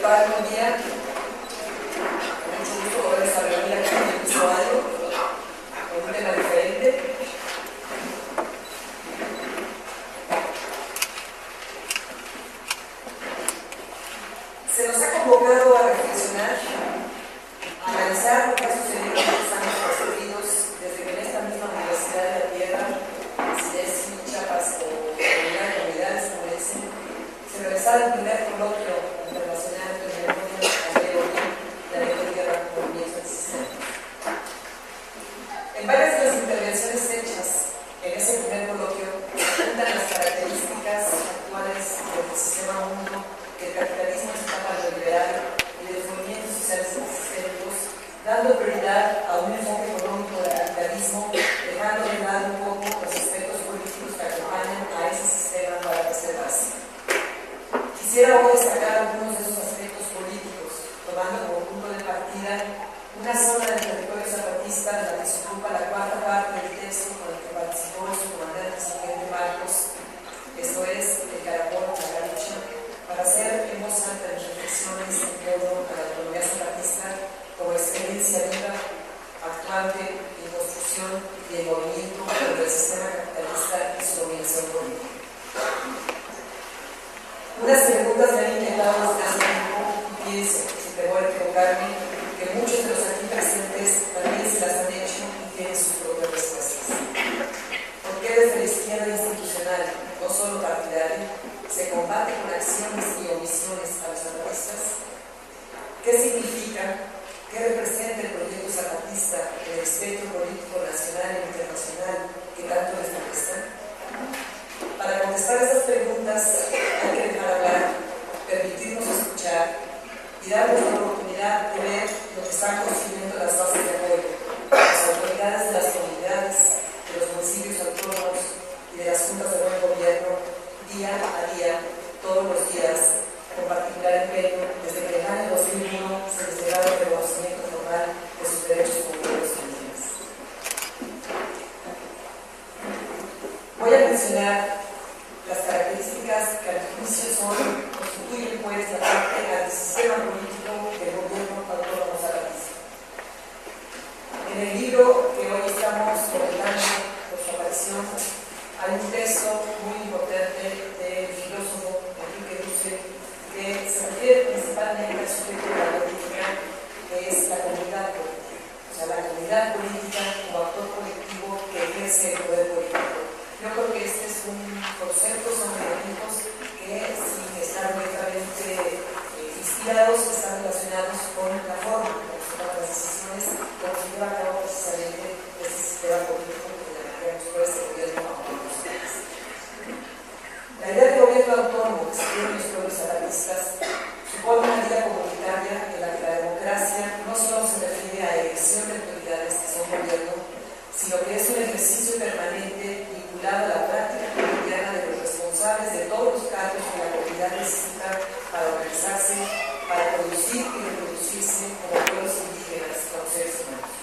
preparen un día. Con mucho gusto volverles a reunir aquí en el piso algo, con un tema diferente. Se nos ha convocado a reflexionar, a analizar lo que ha sucedido en los años transcurridos desde que en esta misma Universidad de la Tierra, CIDESI, Chiapas o Comunidad de Unidades, como dicen, se realizaba el primer coloquio internacional de memoria de la tierra como movimiento existente. En varias de las intervenciones hechas en ese primer coloquio apuntan las características actuales del sistema mundo, que el capitalismo es capaz de liberar y de los movimientos sociales existentes, dando prioridad a un enfoque económico del capitalismo, dejando de lado un poco los aspectos políticos que acompañan a ese sistema para preservarse. Quisiera hoy destacar algunos de esos aspectos políticos, tomando como punto de partida una zona del territorio zapatista en la que se ocupa la cuarta parte del texto con el que participó el subcomandante Sargento Marcos, esto es, el Caracol, la Garucha, para hacer en voz alta las reflexiones en torno a la economía zapatista como experiencia viva, actuante, en construcción y en movimiento contra el sistema capitalista y su dominación política. Unas preguntas me han inquietado desde hace tiempo y pienso, sin temor a equivocarme, que muchos de los aquí presentes también se las han hecho y tienen sus propias respuestas. ¿Por qué desde la izquierda institucional, no solo partidaria, se combate con acciones y omisiones a los zapatistas? ¿Qué significa? ¿Qué representa el proyecto zapatista en el espectro político nacional e internacional que tanto les molesta? Para contestar estas preguntas hay que dejar hablar, permitirnos escuchar y darnos la oportunidad de ver lo que están construyendo las bases de apoyo, las autoridades de las comunidades, de los municipios autónomos y de las juntas de buen gobierno, día a día, todos los días, con particular empeño, desde que en el año 2001 se les llegaba el reconocimiento formal de sus derechos como pueblos indígenas. Voy a mencionar las características que a mi juicio constituyen pues la parte del sistema político del gobierno autónomo zapatista. En el libro que hoy estamos comentando por su aparición, hay un texto muy importante del filósofo Enrique Dussel que se refiere principalmente al sujeto de la política, que es la comunidad política. O sea, la comunidad política como actor colectivo que ejerce el poder político. Yo creo que este es un concepto, son elementos que, sin estar directamente inspirados, están relacionados con la forma en que se toman las decisiones, como se lleva a cabo precisamente ese sistema político que llamaríamos pues el gobierno autónomo. La idea de gobierno autónomo que se tiene en los pueblos zapatistas supone una vida comunitaria en la que la democracia no solo se refiere a elección de autoridades que son gobierno, sino que es un ejercicio permanente vinculado a la práctica cotidiana de los responsables de todos los cargos que la comunidad necesita para organizarse, para producir y reproducirse como pueblos indígenas, como seres humanos.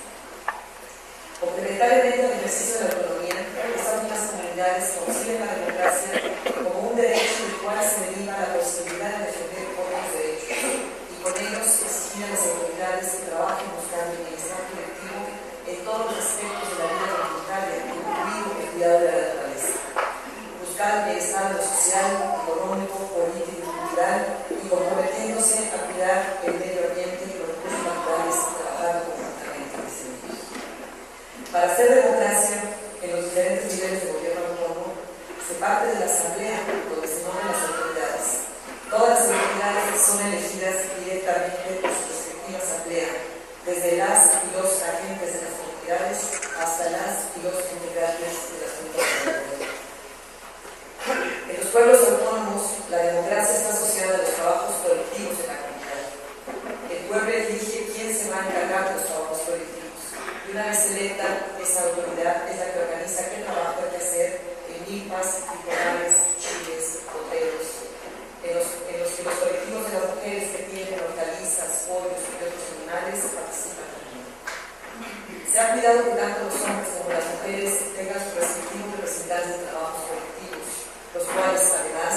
Complementariamente al ejercicio de la autonomía, estas mismas comunidades conciben la democracia como un derecho del cual se deriva la posibilidad de defender propios derechos y con ellos exigir a las autoridades que trabajen buscando el bienestar colectivo en todos los aspectos de la vida comunitaria, incluido el cuidado de la naturaleza. Buscar el bienestar de lo social, económico, político y cultural y comprometiéndose a cuidar el medio ambiente y los recursos naturales trabajando conjuntamente en ese medio. Para hacer democracia en los diferentes niveles de gobierno autónomo, se parte de la asamblea donde se nombran las autoridades. Todas las autoridades son elegidas directamente por su respectiva asamblea, desde las y los agentes de las comunidades hasta las y los integrantes de las juntas de gobierno. En los pueblos autónomos, la democracia está asociada a los trabajos colectivos de la comunidad. El pueblo elige quién se va a encargar de los trabajos colectivos. Y una vez electa, esa autoridad es la que organiza qué trabajo hay que hacer en milpas, litorales, chiles, boteros, en los que los colectivos de las mujeres que tienen hortalizas, pollos y otros animales participan también. Se ha cuidado que tanto los hombres como las mujeres tengan sus respectivos representantes de trabajos colectivos, los cuales además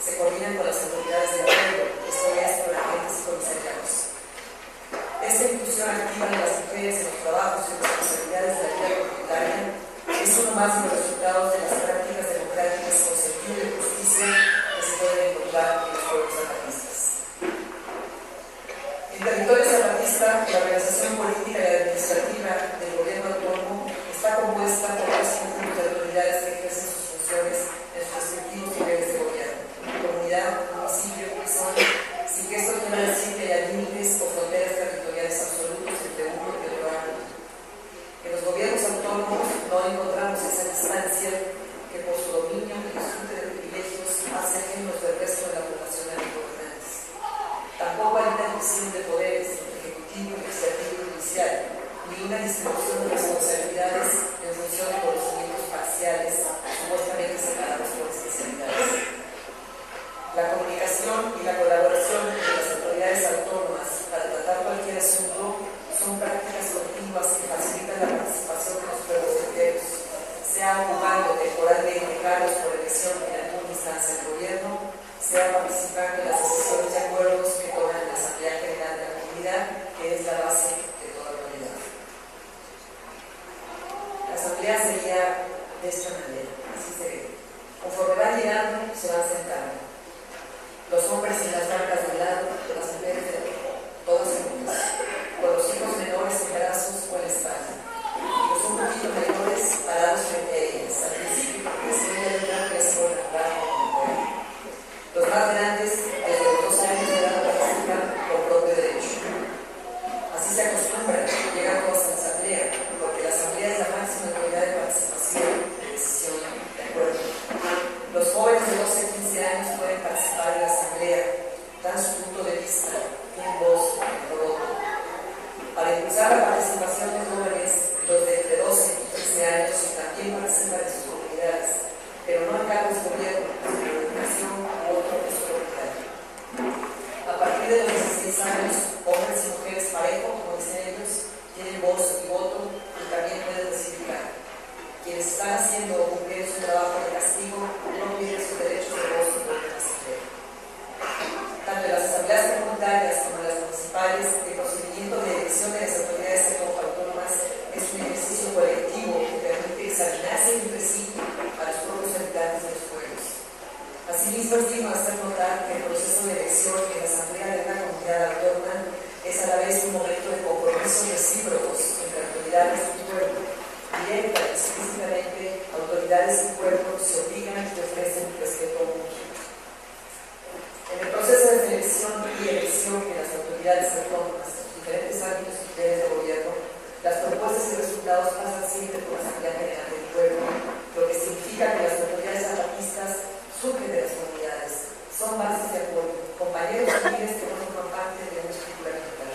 se coordinan con las autoridades del pueblo, esto es, con agentes llegando, se van sentando. Los hombres en las bancas de lado, las mujeres de lado, todas juntas, con los hijos menores en brazos o en la espalda. Los un poquito mayores parados frente a ellas, al principio, porque se veía el gran riesgo de jugar con el pueblo. Los más grandes, desde los 2 años de edad, participan por propio derecho. Así se acostumbra, llegan todos a la asamblea, porque la asamblea es la máxima autoridad de participación, de decisión, de acuerdo. Los jóvenes de 12 a 15 años pueden participar en la asamblea, dan su punto de vista, tienen voz, no voto. Para impulsar la participación de jóvenes, los de entre 12 y 15 años también participan en sus comunidades, pero no en cargos de gobierno, sino en educación u otro puesto comunitario. A partir de los 16 años, hombres y mujeres parejo, como dicen ellos, tienen voz y voto y también pueden recibir cargo. Quienes están haciendo o cumpliendo su trabajo de castigo no pierden sus derechos de voz y voto en la asamblea. Tanto en las asambleas comunitarias como en las municipales, el procedimiento de elección de las autoridades autónomas es un ejercicio colectivo que permite examinarse entre sí a los propios habitantes de los pueblos. Asimismo, es digno hacer notar que el proceso de elección en la asamblea de una comunidad autónoma es a la vez un momento de compromisos recíprocos entre autoridades y pueblo. Directa y explícitamente, autoridades y pueblo se obligan y ofrecen respeto mutuo. En el proceso de selección y elección de las autoridades autónomas, los diferentes ámbitos y niveles de gobierno, las propuestas y resultados pasan siempre por la Asamblea General del Pueblo, lo que significa que las autoridades zapatistas surgen de las comunidades, son bases de apoyo, compañeros civiles que no forman parte de una estructura militar.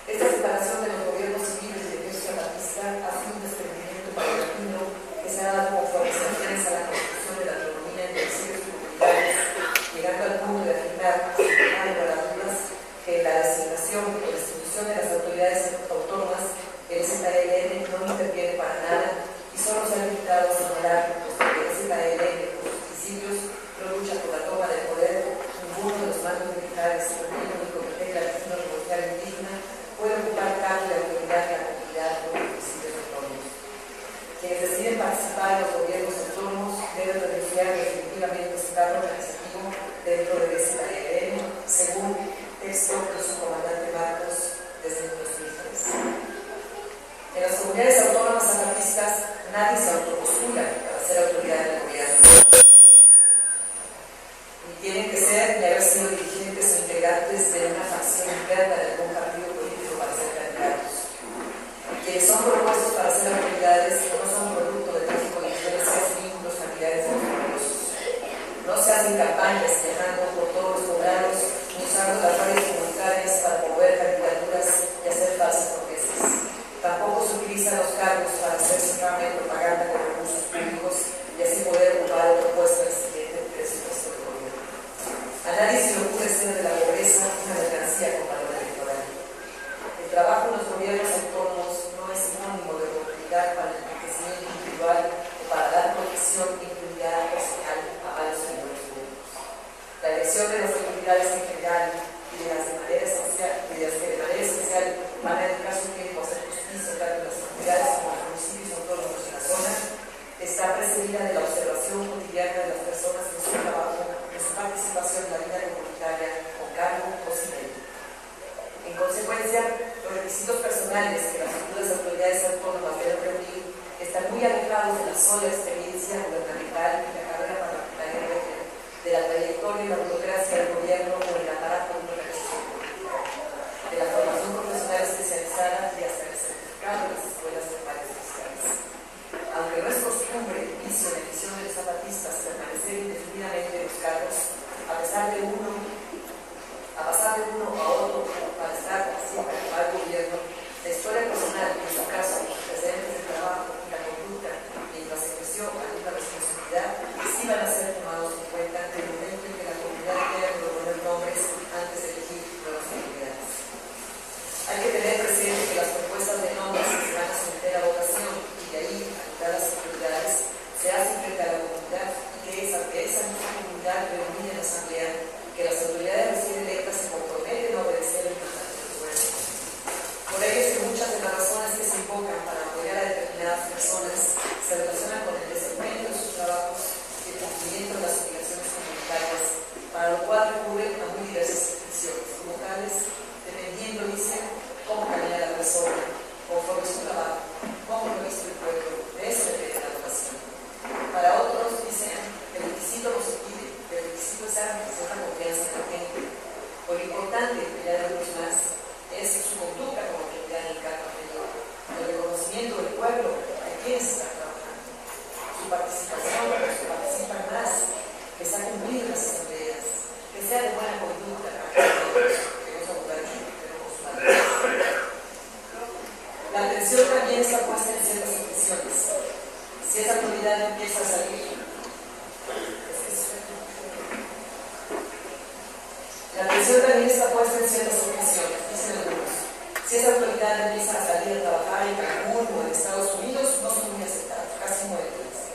Esta separación de los gobiernos civiles y del ejército zapatista ha sido un desprendimiento paulatino que se ha dado conforme se afianza a la construcción de la autonomía en municipios y comunidades, llegando al punto de afirmar, sin lugar a dudas, que la designación o institución de las autoridades autónomas, el ZLN no interviene para nada y solo se ha limitado a señalar que el ZLN, por sus principios, no lucha por la toma del poder. Ninguno de los mandos militares, el único que tenga la destino revolucionario indígena, puede ocupar cargo de autoridad en la comunidad por los principios autónomos. Quienes deciden participar en los gobiernos autónomos deben renunciar definitivamente a su cargo organizativo dentro del ZLN, según texto de su comandante Marcos desde el 2003. En las comunidades autónomas zapatistas nadie se autopostula para ser autoridad del gobierno. Ni tienen que ser ni haber sido dirigentes o integrantes de una facción interna de algún partido político para ser candidatos. Quienes son propuestos para ser autoridades no son producto de tráfico de influencias, vínculos familiares o religiosos. No se hacen campañas viajando por todos los poblados ni usando las redes comunitarias para promover candidaturas y hacer falsas promesas. Tampoco se utilizan los cargos para hacer su campaña de propaganda con recursos públicos y así poder ocupar otro puesto en el siguiente presupuesto del gobierno. A nadie se le ocurre hacer de la pobreza una mercancía con valor electoral. El trabajo en los gobiernos autónomos no es sinónimo de oportunidad para el enriquecimiento individual o para dar protección e impunidad personal a varios servidores públicos. La elección de las autoridades en general y de las que de manera especial van a dedicar su tiempo a hacer justicia tanto en las comunidades como en los municipios autónomos de la zona está precedida de la observación cotidiana de las personas en su trabajo, en su participación en la vida comunitaria con cargo o sin él. En consecuencia, los requisitos personales que las futuras autoridades autónomas deben reunir están muy alejados de la sola experiencia gubernamental y la carrera parlamentaria de la trayectoria y la burocracia del gobierno o el aparato de una organización política, de la formación profesional especializada y hasta el certificado de las escuelas normales fiscales. Aunque no es costumbre, vicio en la visión de los zapatistas permanecer indefinidamente en los cargos, a pasar de uno a otro para estar siempre al gobierno, la historia personal, en su caso, los precedentes de trabajo y la conducta mientras se ejerció alguna responsabilidad, sí van a ser tomados en cuenta en el momento en que la comunidad quiera proponer nombres antes de elegir nuevas autoridades. Hay que tener presente que las propuestas de nombres que se van a someter a votación y de ahí a quitar las autoridades se hacen frente a la comunidad y que esa misma comunidad reunida en la asamblea que las autoridades recién electas se comprometen a obedecer el mandato del gobierno. Por ello es que muchas de las razones que se invocan para apoyar a determinadas personas se relacionan con el desempeño de sus trabajos y el cumplimiento seguir. La atención también está puesta en ciertas ocasiones, dicen algunos. Si esa autoridad empieza a salir a trabajar en Cancún o en Estados Unidos, no son muy aceptados, casi muertos.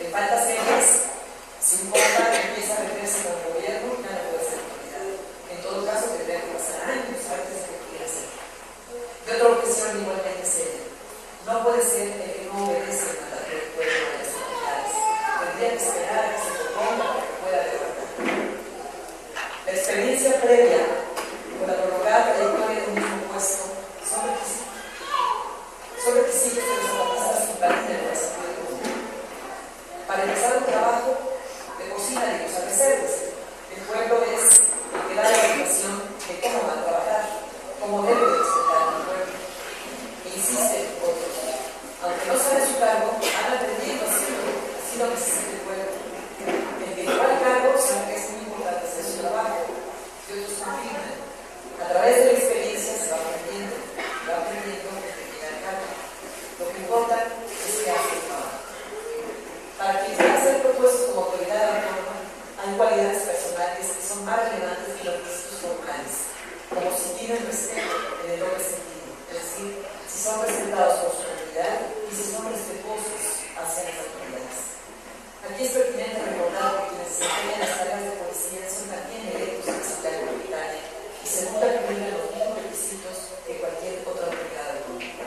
Le falta serias, si un compa empieza a meterse con el gobierno, ya no puede ser autoridad. En todo caso, tendría que pasar años antes de que pudiera ser. Y otra objeción igualmente seria. No puede ser el que no obedece el mandato del pueblo de las autoridades. Tendría que esperar a que se proponga para que pueda levantar. La experiencia previa con la prolongada trayectoria de un mismo puesto son requisitos que los zapatistas comparten en el sentido común. Para empezar un trabajo, de por sí nadie usa reservas. El pueblo es el que da la orientación de cómo va a trabajar, cómo debe respetar al pueblo. E insiste otros. Aunque no sabe su cargo, van aprendiendo así lo necesita el pueblo. El que lleva el cargo sabe que es muy importante hacer su trabajo. Y otros confirman. A través de la experiencia se va aprendiendo desde que llega al cargo. Lo que importa es que hace el trabajo. Para quien va a ser propuesto como autoridad autónoma, hay cualidades personales que son más relevantes que los requisitos formales, como si tienen respeto en el doble sentido, es decir, si son respetados por su comunidad y si son respetuosos hacia las autoridades. Aquí es pertinente recordar que quienes desempeñan las tareas de policía son también electos en la Asamblea Comunitaria y se busca cumplir los mismos requisitos que cualquier otra autoridad autónoma.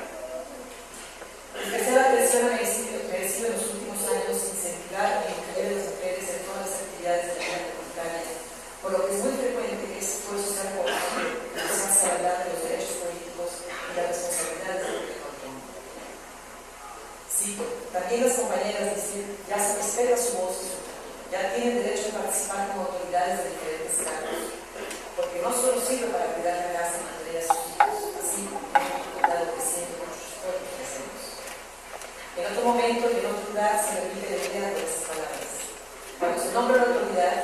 Especial atención ha merecido en los últimos años incentivar e incluir a las mujeres en todas las actividades de la vida comunitaria, por lo que es muy frecuente que ese esfuerzo sea reconocido y se hace hablar de los derechos políticos y las responsabilidades del gobierno autónomo. Cito, también las compañeras dicen, ya se respeta su voz y su voto, ya tienen derecho a participar como autoridades de diferentes cargos, porque no solo sirve para cuidar la casa y mantener a sus hijos, así como dado que siempre con sus propios deseos. En otro momento y en otro lugar se repite la idea de estas palabras. Cuando se nombra la autoridad,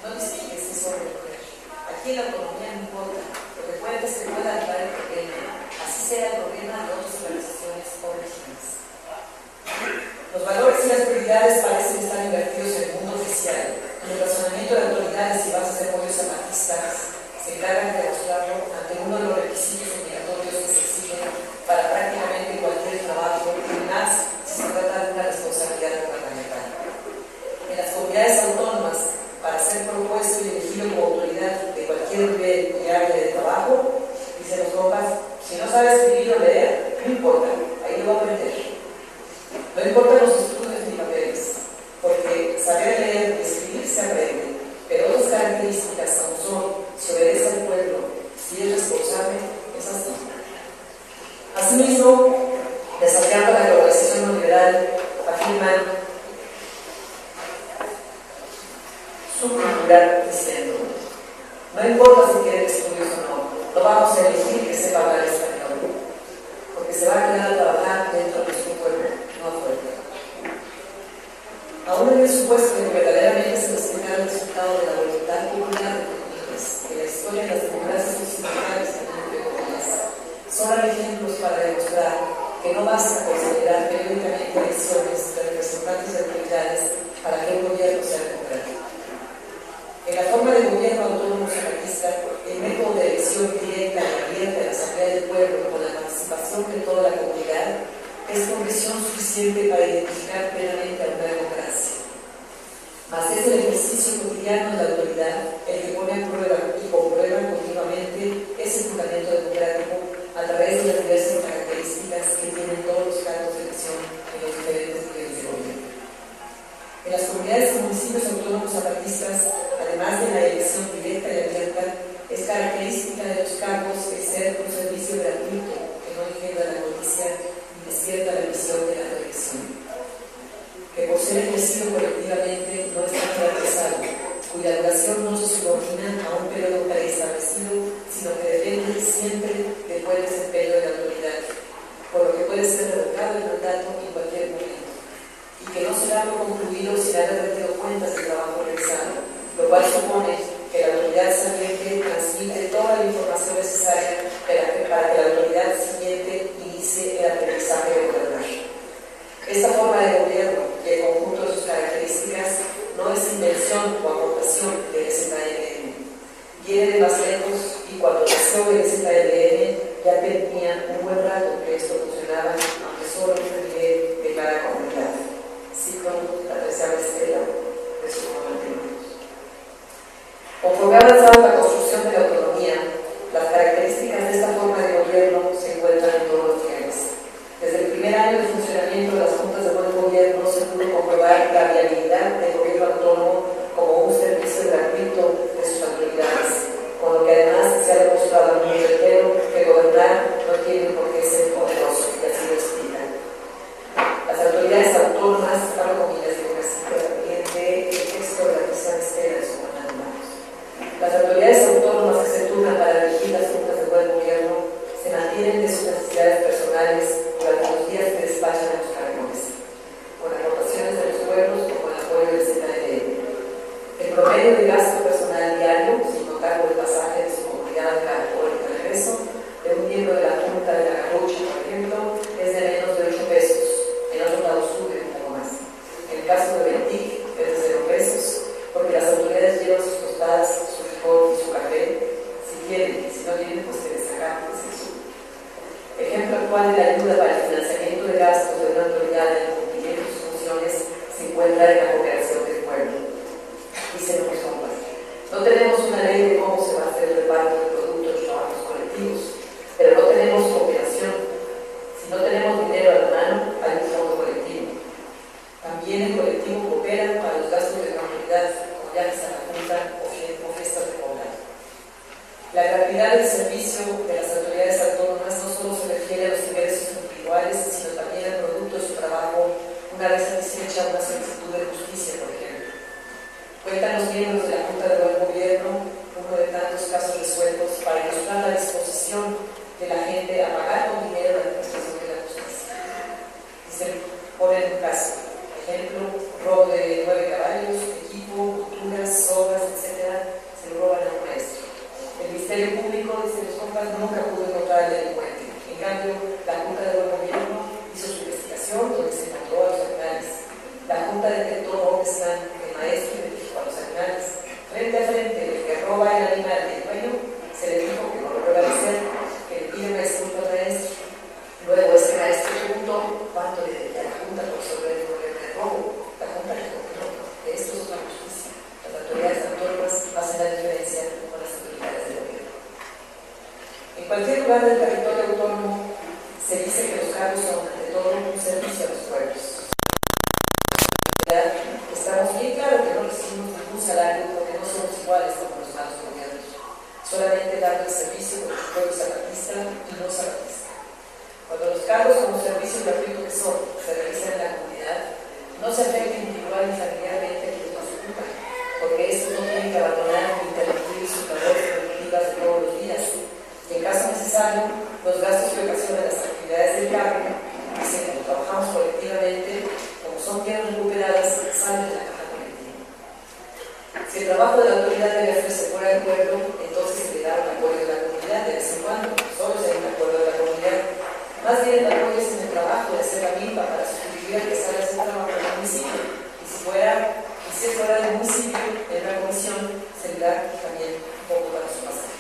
no distingue si es hombre o mujer. Aquí la autonomía no importa, lo que cuenta es que pueda ayudar el problema, así sea el problema de otras organizaciones o regímenes. Los valores y las prioridades parecen estar invertidos en el mundo oficial. En el razonamiento de autoridades y bases de apoyo zapatistas se encargan de demostrarlo ante uno de los requisitos obligatorios que se exigen para prácticamente cualquier trabajo, y más si se trata de una responsabilidad gubernamental. En las comunidades autónomas, para ser propuesto y elegido como autoridad de cualquier nivel y área de trabajo, dicen los compas, si no sabe escribir o leer, no importa, ahí lo va a aprender. No importan los estudios ni papeles, porque saber leer y escribir se aprende, pero otras características aún son, si obedece al pueblo, si es responsable, es así. Asimismo, desafiando la globalización neoliberal, afirman su cultura diciendo, no importa si quiere estudios o no, no vamos a elegir que sepa hablar español, porque se va a quedar a trabajar dentro de su pueblo, no afuera. Aún en el supuesto de que verdaderamente se desplicara el resultado de la voluntad popular de que la historia de las democracias occidentales son ejemplos para demostrar que no basta con celebrar periódicamente elecciones de representantes de autoridades para que un gobierno sea democrático. En la forma de gobierno autónomo zapatista, el método de elección directa y abierta de la Asamblea del Pueblo con la participación de toda la comunidad es condición suficiente para identificar plenamente a una democracia. Mas es el ejercicio cotidiano de la autoridad el que pone a prueba y comprueba continuamente ese fundamento democrático a través de las diversas características que tienen todos los cargos de elección en los diferentes niveles de gobierno. En las comunidades y municipios autónomos zapatistas, además de la elección directa y abierta, es característica de los cargos el ser un servicio gratuito que no engendra la codicia ni despierta la visión de la reelección. Que por ser ejercido colectivamente no está jerarquizado, cuya duración no se subordina a un periodo preestablecido, sino que depende siempre del buen desempeño de la autoridad, por lo que puede ser revocado el mandato en cualquier momento, y que no será por concluido sin haber rendido cuentas del trabajo realizado, lo cual supone que la autoridad saliente transmite toda la información necesaria para que la autoridad siguiente inicie el aprendizaje de gobernar. Esta forma de gobierno y el conjunto de sus viene de más lejos y cuando nació el ZLN ya tenía un buen rato que esto funcionaba, aunque solo en un nivel de clara comunidad. Cito la tercera estela de sus comentarios. Conforme ha avanzado la construcción de la autonomía, las características de esta forma de gobierno se encuentran en todos los niveles. Desde el primer año de funcionamiento de las juntas de buen gobierno se pudo comprobar la viabilidad del gobierno autónomo como un servicio gratuito de sus autoridades, con lo que además se ha demostrado al mundo entero que gobernar no tiene por qué ser poderoso, y así lo explica. Las autoridades autónomas, hablo comillas de el texto de la misión estela de su manual. Las autoridades autónomas que se turnan para dirigir las juntas de buen gobierno se mantienen de sus necesidades personales durante los días que despachan a los cargones, con aportaciones de los pueblos o con apoyo del ZLN. El promedio de gasto personal diario, sin contar por el pasaje de su comunidad o el regreso, de un miembro de la Junta de la Garrocha, por ejemplo, es de menos de 8 pesos. En otros lados sube un poco más. En el caso de Bentic, es de 0 pesos, porque las autoridades llevan sus tostadas, su licor y su café, si quieren, y si no tienen, pues se les saca, pues se sube. Ejemplo actual de la ayuda para el financiamiento de gastos de una autoridad en el cumplimiento de sus funciones se encuentra en la cooperación del pueblo. Dicen los hombres, no tenemos una ley de cómo se va a hacer el reparto de productos de los trabajos colectivos, pero no tenemos cooperación. Si no tenemos dinero a la mano, hay un fondo colectivo. También el colectivo coopera para los gastos de la comunidad, como viajes a la junta o fiestas de poblado. La gratuidad del servicio de las autoridades autónomas no solo se refiere a los ingresos individuales, sino también al producto de su trabajo una vez satisfecha una solicitud de justicia, por ejemplo. Cuentan los miembros de la Junta de Buen Gobierno, uno de tantos casos resueltos, para ilustrar la disposición de la gente a pagar con dinero la administración de la justicia. Dicen, ponen un caso, ejemplo, robo de 9 caballos, equipo, culturas, sogas, etc., se lo roban a un maestro. El Ministerio Público, dicen los compas, nunca pudo encontrar al delincuente. En cambio, la Junta de Buen Gobierno hizo su investigación donde se encontró a los animales. La Junta detectó dónde están el maestro y identificó a los animales. Frente a frente, el que roba el animal del dueño, se le dijo que no lo vuelva a hacer, que le pide una disculpa al maestro. Luego, este maestro preguntó cuánto le debía a la Junta por resolver el problema del robo. La Junta dijo que no, que esto es una justicia. Las autoridades autónomas hacen la diferencia con las autoridades del gobierno. En cualquier lugar del territorio autónomo se dice que los cargos son, ante todo, un servicio a los pueblos. Estamos bien claros que no recibimos ningún salario porque no somos iguales como los malos gobiernos, solamente dando el servicio con el pueblo zapatista y no zapatista. Cuando los cargos como servicio gratuito que son se realizan en la comunidad, no se afecta individual ni familiarmente a quienes los ocupan, porque estos no tienen que abandonar ni interrumpir sus labores productivas de todos los días. Y en caso necesario, los gastos que ocasionan las actividades del cargo, dicen que trabajamos colectivamente, como son bien recuperadas, salen de la caja colectiva. Si el trabajo de la autoridad debe hacerse fuera del pueblo, entonces se le da un apoyo de la comunidad de vez en cuando, solo se da un apoyo de la comunidad. Más bien el apoyo es en el trabajo de hacer la milpa para sustituir al que sale a hacer trabajo en el municipio. Y si es fuera del municipio, en una comisión, se le da también un poco para su pasaje.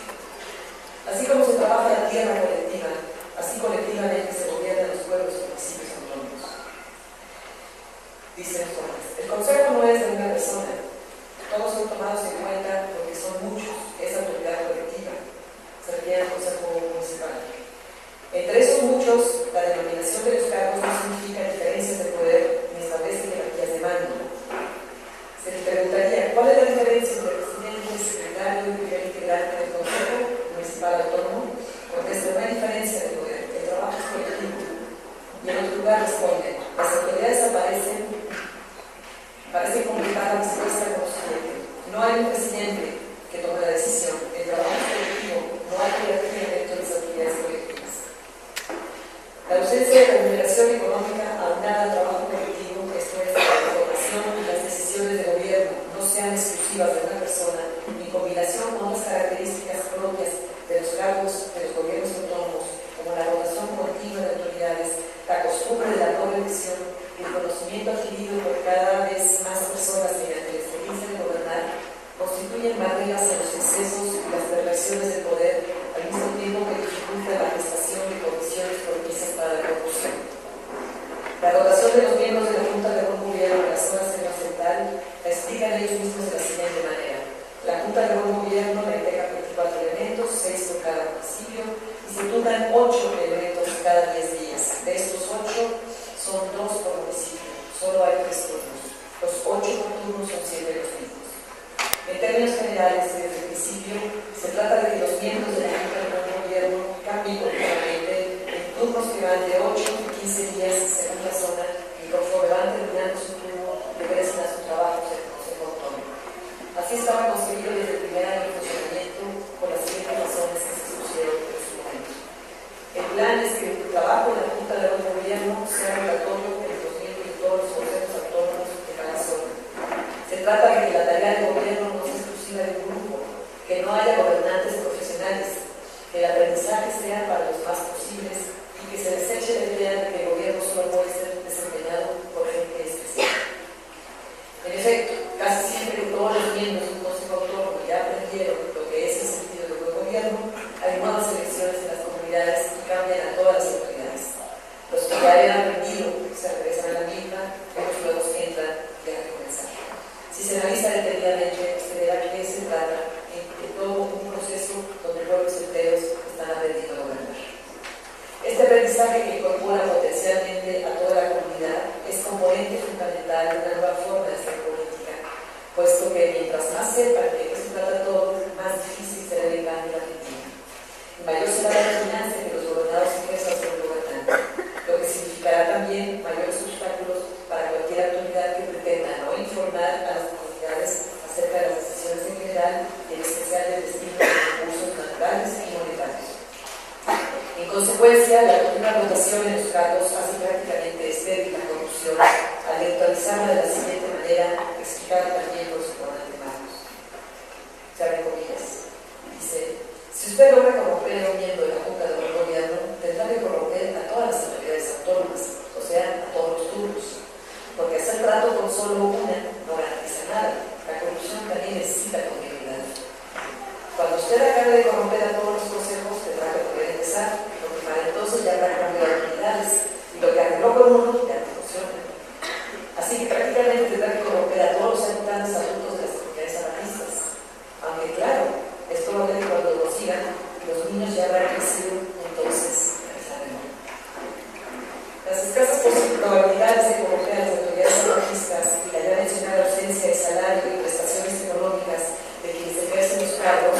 Así como se trabaja la tierra colectiva, así colectivamente se gobiernan los pueblos y municipios autónomos. Dicen los jóvenes, el consejo no es de una persona, todos son tomados en cuenta porque son muchos, es autoridad colectiva, se refiere al consejo municipal. Entre esos muchos, la denominación de los cargos no significa diferencias de poder ni establece jerarquías de mando. Se les preguntaría, ¿cuál es la diferencia entre el presidente, el secretario y el primer integrante del consejo municipal autónomo? Contesta, no hay diferencia de poder, el trabajo es colectivo. Y en otro lugar responde, las autoridades parecen completar la respuesta como siguiente. No hay un presidente que tome la decisión, el trabajo es colectivo, no hay jerarquía dentro de las autoridades colectivas. La ausencia de remuneración económica aunada al trabajo colectivo, esto es, la información y las decisiones de gobierno no sean exclusivas de una persona, en combinación con otras características propias de los cargos de los gobiernos autónomos, como la rotación continua de autoridades, la costumbre de la doble elección y el conocimiento adquirido por cada vez más personas mediante la experiencia de gobernar, constituyen barreras a los excesos y las concentraciones de poder, al mismo tiempo que dificulta la gestación de condiciones propicias para la corrupción. La rotación de los miembros de la Junta de Buen Gobierno en las zonas de la central la explican ellos mismos de la siguiente manera. La Junta de Buen Gobierno la integra 24 elementos, 6 por cada municipio, y se turnan 8 elementos cada 10 días. De estos 8, son 2 por municipio, solo hay 3 turnos. Los 8 por turno son siempre los mismos. En términos generales, desde el principio, se trata de que los miembros de la Junta de Buen Gobierno cambien continuamente en turnos que van de 8 a 15 días según la zona y conforme van terminando su turno, regresen a su trabajo en el Consejo Autónomo. Así estaba conseguido desde el primer año de funcionamiento por las siguientes razones que se expusieron en su momento. El plan es que el trabajo de la Junta de Buen Gobierno sea rotatorio entre los miembros de todos los consejos autónomos de cada zona. Se trata de que la tarea del gobierno no sea exclusiva de un grupo, que no haya gobernantes profesionales, que el aprendizaje sea para los más posibles y que se deseche la idea de que el gobierno solo puede ser desempeñado por gente especial. En efecto, casi siempre que todos los miembros de un consejo autónomo ya aprendieron lo que es el sentido del buen gobierno, hay nuevas elecciones en las comunidades y cambian a todas las autoridades. Los que ya habían aprendido se regresan a la misma, los nuevos entran y a recomenzar. Si se analiza detenidamente, se verá que se trata de todo un proceso donde pueblos enteros están aprendiendo a gobernar. Este aprendizaje que incorpora potencialmente a toda la comunidad es componente fundamental de una nueva forma de hacer política, puesto que mientras más sepan de qué se trata todo, más difícil será el cambio en Argentina. Y mayor será la dominancia que los gobernados ejerzan sobre el gobernante, lo que significará también mayores obstáculos para cualquier autoridad que pretenda no informar a las comunidades acerca de las decisiones en general y en especial del destino de los recursos naturales y monetarios. En consecuencia, la continua rotación en los cargos hace prácticamente estéril la corrupción al neutralizarla de la siguiente manera, explicada también por su comandante Marcos. Se abre comillas. Dice, si usted logra corromper a un miembro de la Junta de Buen Gobierno, tendrá que corromper a todas las autoridades autónomas, o sea, a todos los turnos. Porque hacer trato con solo una no garantiza nada. La corrupción también necesita continuidad. Cuando usted acabe de corromper a todos los consejos, tendrá que volver a empezar, porque para entonces ya habrá cambio de autoridades, y lo que arregló con uno ya no funciona. Así que prácticamente tendrá que corromper a todos los habitantes adultos de las comunidades anarquistas. Aunque claro, es probable que cuando lo sigan, los niños ya habrán crecido, entonces empezaremos. Las escasas probabilidades de corromper a las autoridades anarquistas y la ya mencionada ausencia de salario y prestaciones económicas de quienes ejercen los cargos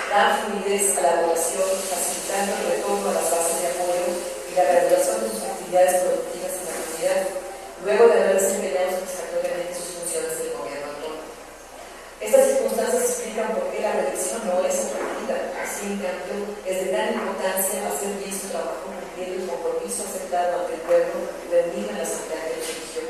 dan fluidez a la votación, facilitando el retorno a las bases de apoyo y la reanudación de sus actividades productivas en la comunidad, luego de haber desempeñado satisfactoriamente sus funciones del gobierno autónomo. Estas circunstancias explican por qué la reelección no es atractiva, así en cambio es de gran importancia hacer bien su trabajo cumpliendo el compromiso aceptado ante el pueblo reunido en la Asamblea que los eligió.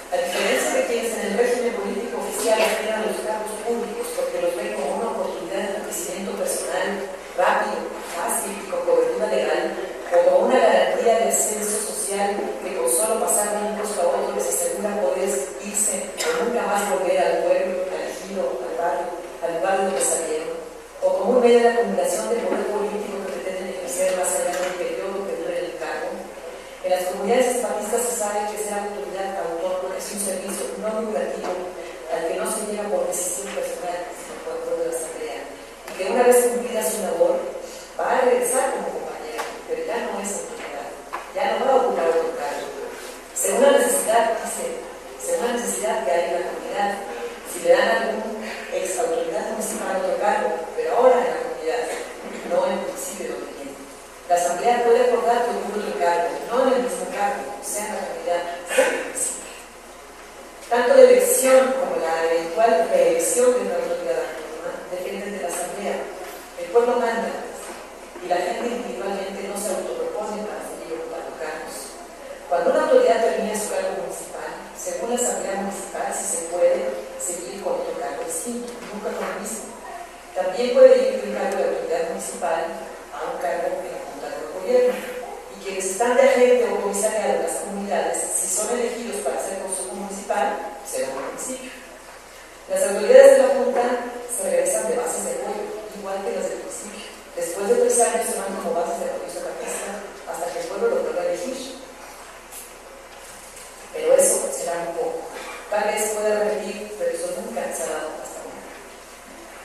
A diferencia de quienes en el régimen político oficial aspiran a los cargos públicos porque los ven como una oportunidad de crecimiento personal rápido, fácil y con cobertura legal, o como una garantía de ascenso social que con solo pasar de un puesto a otro les asegura poder irse o nunca más volver al pueblo, al ejido, al lugar donde salieron, o como un medio de acumulación de poder político que pretenden ejercer más allá del periodo que dure el cargo. En las comunidades zapatistas se sabe que ser autoridad autónoma es un servicio no lucrativo al que no se llega por decisión personal, sino por acuerdo de la asamblea, y que una vez cumplida su labor va a regresar como compañero, pero ya no es autoridad, ya no va a ocupar otro cargo. Según la necesidad, dice, según la necesidad que hay en la comunidad, si le dan a algún ex autoridad municipal otro cargo, pero ahora en la comunidad, no en el municipio donde viene. La asamblea puede acordar que ocupe otro cargo, no en el mismo cargo, sea en la comunidad, sea en el municipio. Tanto la elección como la eventual reelección de una autoridad autónoma dependen de la asamblea. El pueblo manda y la gente individualmente no se autopropone para seguir ocupando cargos. Cuando una autoridad termina su cargo municipal, según la asamblea municipal, si se puede seguir con otro cargo distinto, nunca con el mismo. También puede ir de un cargo de autoridad municipal a un cargo en la Junta de Gobierno. Y quienes están de agente o comisariado en las comunidades, si son elegidos para ser consumo municipal, será un municipio. Las autoridades de la Junta se regresan de bases de apoyo. igual que las del principio. Después de 3 años se van como bases de apoyo zapatista hasta que el pueblo lo vuelva a elegir. Pero eso será un poco. Tal vez pueda repetir, pero eso nunca se ha dado hasta ahora.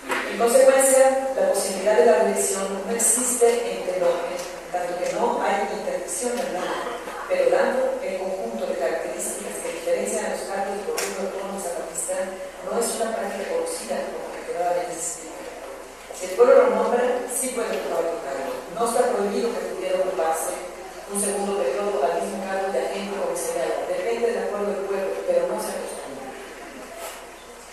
En consecuencia, la posibilidad de la reelección no existe entre tanto que no hay intersección alguna, pero dando el conjunto de características que diferencian a los cargos de gobierno autónomo zapatista, no es una práctica conocida como reiteradamente se explica. Si el pueblo lo nombra, sí puede ocupar el cargo. No está prohibido que pudiera ocuparse un segundo periodo al mismo cargo de agente comisionado. Depende del acuerdo del pueblo, pero no se acostumbra.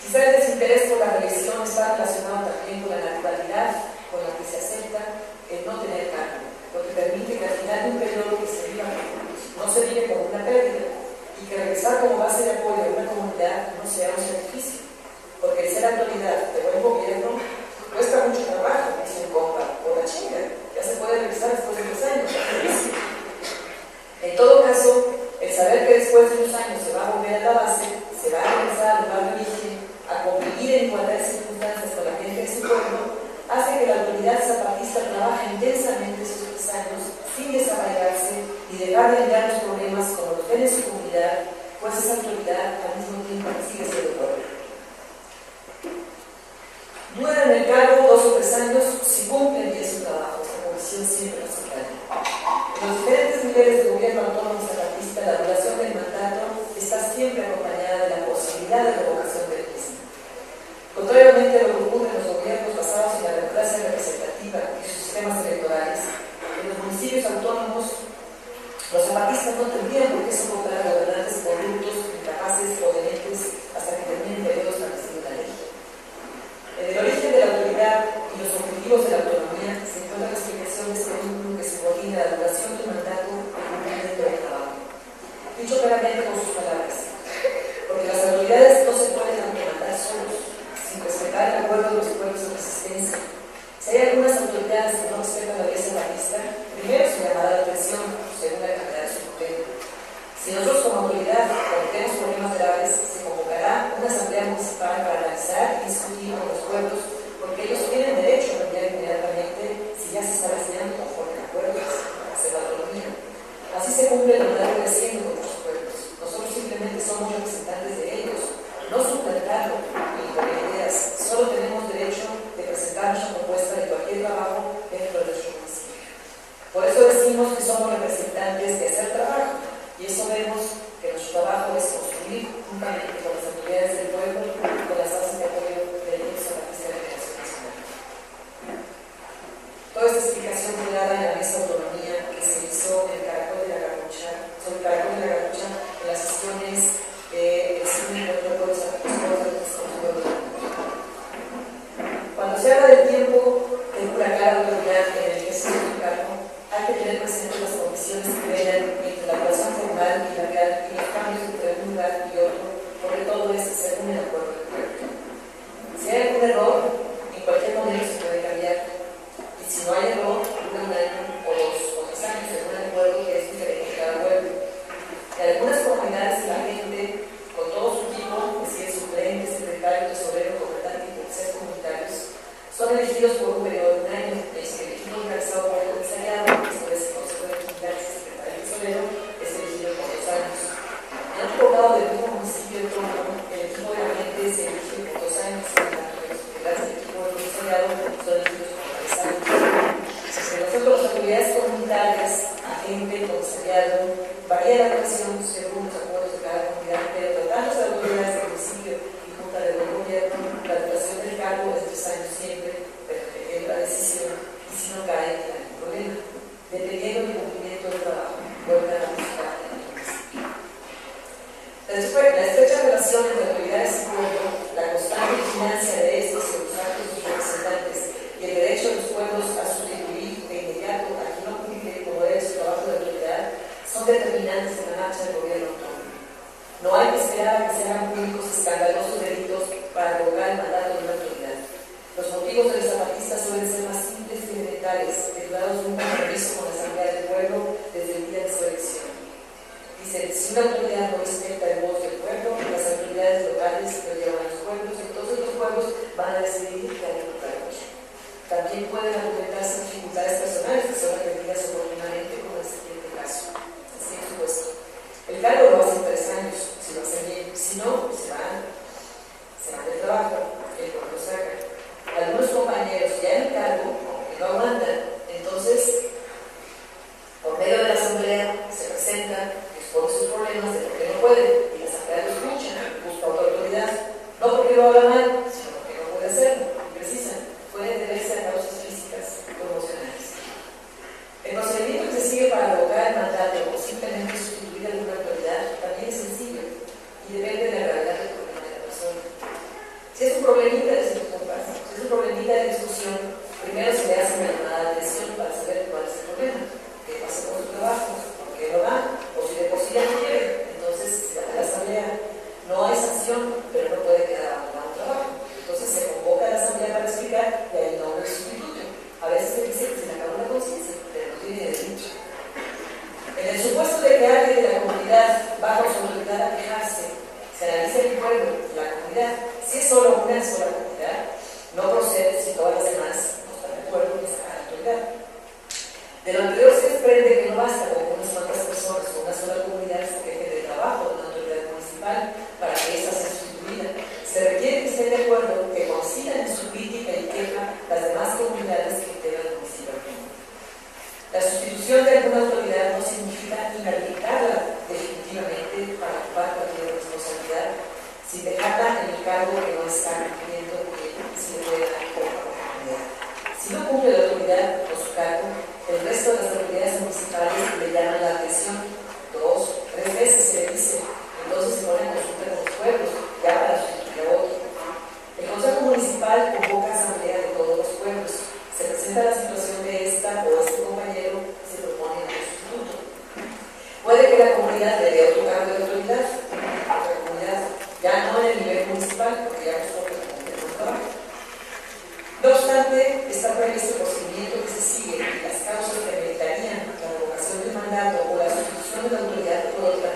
Quizá el desinterés por la reelección está relacionado también con la naturalidad con la que se acepta el no tener cargo, lo que permite que al final de un periodo que se viva no se vive como una pérdida y que regresar como base de apoyo a una comunidad no sea un sacrificio, porque el ser autoridad de buen gobierno cuesta mucho trabajo, dice un compa, por la chinga, ya se puede regresar después de 3 años. En todo caso, el saber que después de unos años se va a volver a la base, se va a regresar al lugar de origen, a convivir en igualdad de circunstancias con la gente de su pueblo, hace que la autoridad zapatista trabaje intensamente esos 3 años sin desarraigarse y dejar de enviar los problemas como los ven en su comunidad, pues esa autoridad al mismo tiempo sigue siendo pueblo. Dura en el cargo 2 o 3 años si cumplen bien su trabajo. Esta comisión siempre lo señala. En los diferentes niveles de gobierno autónomo zapatista, la duración del mandato está siempre acompañada de la posibilidad de revocación del mismo. Contrariamente a lo que ocurre en los gobiernos basados en la democracia representativa y sus sistemas electorales, en los municipios autónomos, los zapatistas no tendrían por qué soportar a gobernantes corruptos, incapaces o demente hasta que terminen el periodo establecido en la ley. En el origen de la autoridad y los objetivos de la autonomía se encuentra la explicación de este vínculo que subordina la duración del mandato al cumplimiento del trabajo. Dicho claramente con sus palabras, porque las autoridades no se pueden automandar solos, sin respetar el acuerdo de los pueblos de resistencia. Si hay algunas autoridades que no respetan la ley zapatista, primero se llamará la atención, según la gravedad de su problema. Si nosotros como autoridad cometemos problemas graves, se convocará una asamblea municipal para analizar y discutir con los pueblos, porque ellos tienen derecho a cambiar inmediatamente si ya se está haciendo conforme a acuerdos para hacer la autonomía. Así se cumple el mandato creciendo con los pueblos. Nosotros simplemente somos representantes de ellos, no suplantarlo ni imponer ideas. Solo tenemos derecho de presentar nuestra propuesta de cualquier trabajo dentro de nuestro municipio. Por eso decimos que somos representantes de hacer trabajo, y eso vemos que nuestro trabajo es construir juntamente con las autoridades del pueblo y con las bases de apoyo del índice zapatista de Generación Nacional. Toda esta explicación fue dada en la mesa de autonomía que se hizo en el Caracol de la Garrucha, sobre el Caracol de la Garrucha, en las sesiones del Cine del Pueblo Zapatista. Cuando se habla del tiempo que dura cada autoridad en el ejercicio del cargo, hay que tener presente las condiciones que vean entre la relación formal y la real y los cambios entre un lugar y otro, porque todo es según el acuerdo del pueblo. Si hay algún error, en cualquier momento se puede cambiar, y si no hay error, dura 1 año o 2 o 3 años, según el acuerdo que es diferente en cada pueblo. En algunas comunidades la gente, con todo su equipo, es decir, suplentes, secretarios, tesoreros, comandante y policías comunitarios, son elegidos por un periodo de 1 año, es que el equipo organizado por el comisariado, después el consejo de comunidades, secretario y tesorero, es elegido por 2 años. En otro lado del mismo municipio autónomo, el equipo de agentes se elige por 2 años, tanto que los integrantes del equipo del comisariado son elegidos por 3 años. Si nosotros las autoridades comunitarias, agente, comisariado, varía la duración según los acuerdos de cada comunidad, pero tratándose de autoridades del municipio y junta de buen gobierno, la duración del cargo es 3 años siempre, pero dependiendo de la decisión y si no cae en algún problema, dependiendo del cumplimiento del trabajo, vuelve a buscar en el municipio. La estrecha relación entre autoridades y pueblo, la constante vigilancia de estos y los actos de sus representantes y el derecho de los pueblos a sustituir de inmediato a quien no cumple como debe su trabajo de autoridad son determinantes en la marcha del gobierno autónomo. No hay que esperar a que se hagan públicos escandalosos delitos para revocar el mandato de una autoridad. Los motivos de los zapatistas suelen ser más simples y elementales, derivados de un compromiso con la Asamblea del Pueblo desde el día de su elección. Dice, si una autoridad no respeta el voz del pueblo, las autoridades locales lo llevan a los pueblos, entonces los pueblos van a decidir que hay que votar. Tanto también pueden argumentarse dificultades personales que son atendidas oportunamente, como en el siguiente caso. Así es supuesto. El cargo lo hacen 3 años, si lo hacen bien. Si no, se van del trabajo, el cual lo saca. Algunos compañeros ya en el cargo, que no aguantan, entonces, por medio de la asamblea, se presentan, exponen sus problemas de por qué no pueden, y la asamblea lo escucha, busca otra autoridad, no porque lo haga mal, sino porque no puede hacerlo, y precisan, pueden deberse a causas físicas o emocionales. El procedimiento que se sigue para revocar el mandato o simplemente sustituir alguna autoridad también es sencillo y depende de la gravedad del problema de la persona. Si es un problemita de si es un problemita de discusión, primero se le hace una llamada de atención para saber cuál es el problema, qué pasa con su trabajo, por qué no va, o si de por sí ya no quiere, entonces se llama a la asamblea. No hay sanción, pero no puede quedar abandonado un trabajo. Entonces se convoca a la asamblea para explicar y hay nombre del sustituto. A veces se dice que se le acabó la conciencia, pero no tiene derecho. En el supuesto de que alguien de la comunidad bajo su autoridad a quejarse, se analiza el pueblo, la comunidad. Si es solo una sola comunidad, no procede si todas las demás no están de acuerdo en esa autoridad. De lo anterior se desprende que no basta con unas cuantas personas o una sola comunidad se queje del trabajo de una autoridad municipal para que esa sea sustituida. Se requiere que estén de acuerdo, que coincidan en su crítica y queja las demás comunidades que integran el municipio. La sustitución de alguna autoridad no significa inhabilitarla definitivamente para ocupar cualquier responsabilidad, sin dejarla en el cargo que no está cumpliendo, que se le puede dar por la comunidad. Si no cumple la autoridad con su cargo, el resto de las autoridades municipales le llaman la atención 2, 3 veces se le dice, entonces se pone en consulta con los pueblos, ya para sustituir a otro. El Consejo Municipal convoca asamblea de todos los pueblos, se presenta la situación de esta o este compañero y se propone un sustituto. Puede que la comunidad le dé otro cargo de autoridad, otra comunidad, ya no en el nivel municipal, porque ya no es porque la comunidad no trabaja. No obstante, está previsto el procedimiento que se sigue y las causas que ameritarían la revocación del mandato o la sustitución de la autoridad por otra.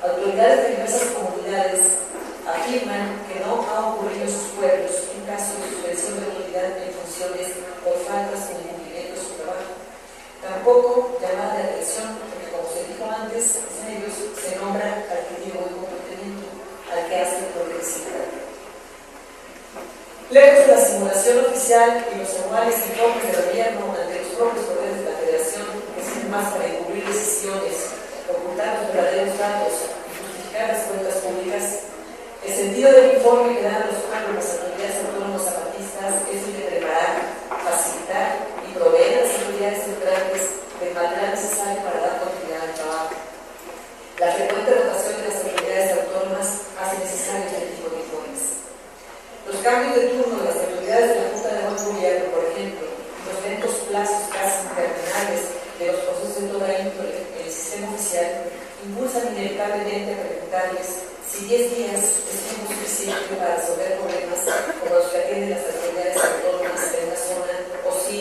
Autoridades de diversas comunidades afirman que no ha ocurrido en sus pueblos un caso de suspensión de autoridad en funciones por faltas o incumplimiento de su trabajo. Tampoco llamada de atención, porque como se dijo antes, en ellos se nombra al que tiene buen comportamiento, al que hace lo que exige. Lejos de la simulación oficial y los anuales informes de gobierno ante los propios poderes de la Federación, que sirven más para encubrir decisiones, ocultar los verdaderos datos y justificar las cuentas públicas, el sentido del informe que dan los pueblos las autoridades autónomas zapatistas es el de preparar, facilitar y proveer a las autoridades centrales del material necesario para dar continuidad al trabajo. La frecuente rotación de las autoridades autónomas hace necesario este tipo de informes. Los cambios de turno de las autoridades de la Junta de Buen Gobierno, por ejemplo, los lentos plazos casi interminables de los procesos de toda índole en el sistema oficial, impulsan inevitablemente a preguntarles si 10 días es tiempo suficiente para resolver problemas como los que atienden las autoridades autónomas de una zona, o si,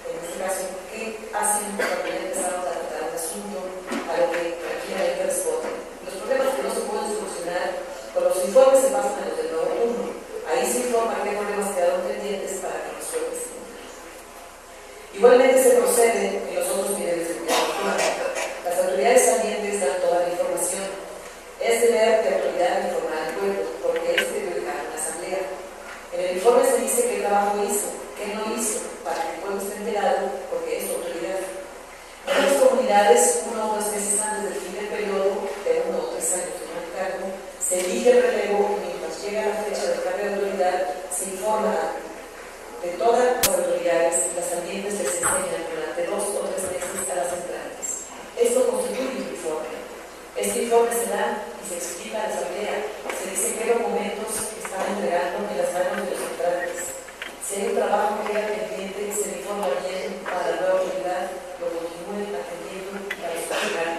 en este caso, ¿qué hacen cuando ya empezaron a tratar un asunto a lo que tranquilamente responden? Los problemas que no se pueden solucionar con los informes se pasan a los del nuevo turno. Ahí se informa qué problemas quedaron pendientes para que resuelvan. Igualmente se procede en los otros niveles de gobierno. Las autoridades salientes dan toda la información. Es deber de autoridad informar al pueblo, porque este debe dejar una asamblea. En el informe se dice qué trabajo hizo, qué no hizo, para que el pueblo esté enterado, porque es su autoridad. En las comunidades, 1 o 2 meses antes del fin del periodo, de 1 o 3 años en el cargo, se elige el relevo y mientras llega la fecha del cambio de autoridad, se informa de todas las autoridades, las salientes les enseñan durante 2 o 3 meses a las entrantes. Esto constituye un informe. Este informe se da y se explica a la asamblea. Se dice qué documentos están entregando en las manos de los entrantes. Si hay un trabajo que queda pendiente, se le informa bien para la nueva autoridad, lo continúen atendiendo para explicar.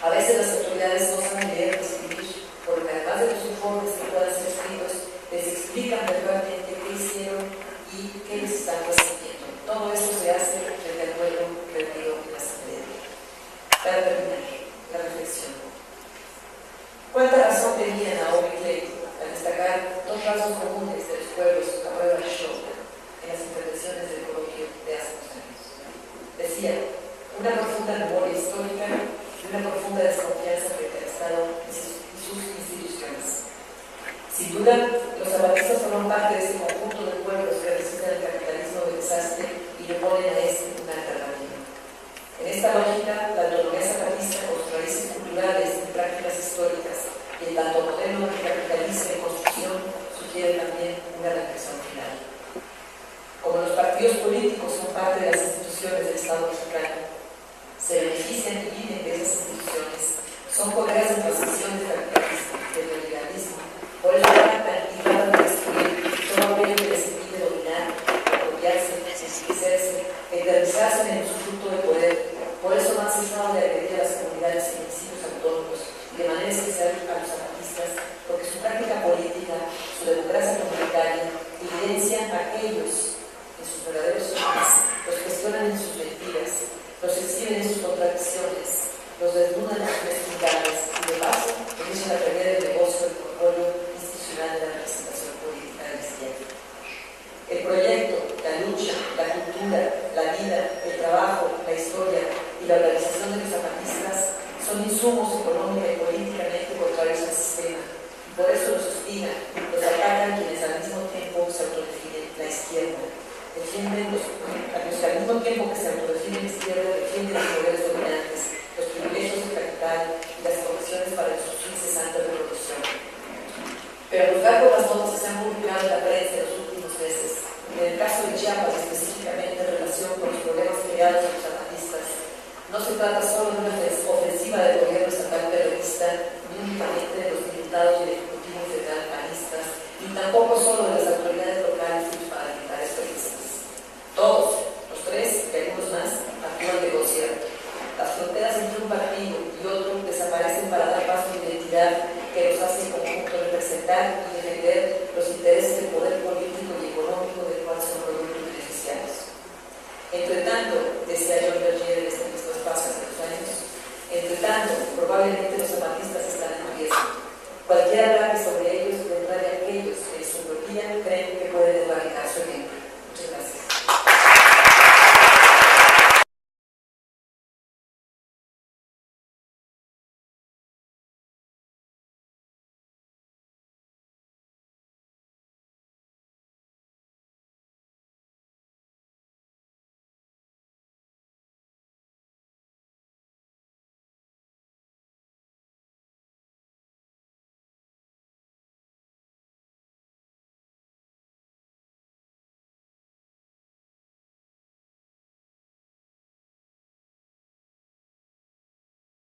A veces las autoridades no saben leer o escribir, porque además de los informes que puedan ser escritos, les explican verbalmente qué hicieron y qué les están recibiendo. Todo esto se hace frente al pueblo reunido en la asamblea. Para terminar, la reflexión. ¿Cuánta razón tenía Naomi Klein al destacar 2 rasgos comunes de los pueblos a prueba de show en las intervenciones de Sin duda, los zapatistas forman parte de ese conjunto de pueblos que resisten el capitalismo del desastre y le ponen a este una alternativa. En esta lógica, la autonomía zapatista, con sus raíces culturales y prácticas históricas, y el tanto modelo de capitalismo y construcción, sugiere también una reflexión final. Como los partidos políticos son parte de las instituciones del Estado mexicano, se benefician y viven de esas instituciones, son poderes de transición del capitalismo, del neoliberalismo. Por eso tratan y tratan de destruir todo aquello que les impide dominar, apropiarse, enriquecerse, eternizarse en el usufructo de poder. Por eso no han cesado de agredir a las comunidades y municipios autónomos, de manera especial a los zapatistas, porque su práctica política, su democracia comunitaria, evidencian a aquellos en sus verdaderos fines, los cuestionan en sus mentiras, los exhiben en sus contradicciones, los desnudan en sus mezquindades y de paso empiezan a perder el negocio del monopolio institucional de la representación política de la izquierda. El proyecto, la lucha, la cultura, la vida, el trabajo, la historia y la organización de los zapatistas son insumos económica y políticamente contrarios al sistema, y por eso los hostigan, los atacan quienes al mismo tiempo se autodefinen la izquierda. Defienden a los que al mismo tiempo que se autodefinen la izquierda, defienden los poderes dominantes, los privilegios del capital y las condiciones para su incesante revolución. Pero juzgar por las notas que se han publicado en la prensa en los últimos meses, en el caso de Chiapas específicamente en relación con los problemas creados a los zapatistas, no se trata solo de una ofensiva del gobierno estatal periodista, ni únicamente de los diputados y el Ejecutivo Federal panistas, ni tampoco solo de las autoridades locales y los paramilitares periodistas. Todos, los tres y algunos más, actúan de concierto. Las fronteras entre un partido y otro desaparecen para dar paso a una identidad que los hace en conjunto representar y defender los intereses del poder político y económico del cual son productos beneficiarios. Entre tanto, decía John Berger,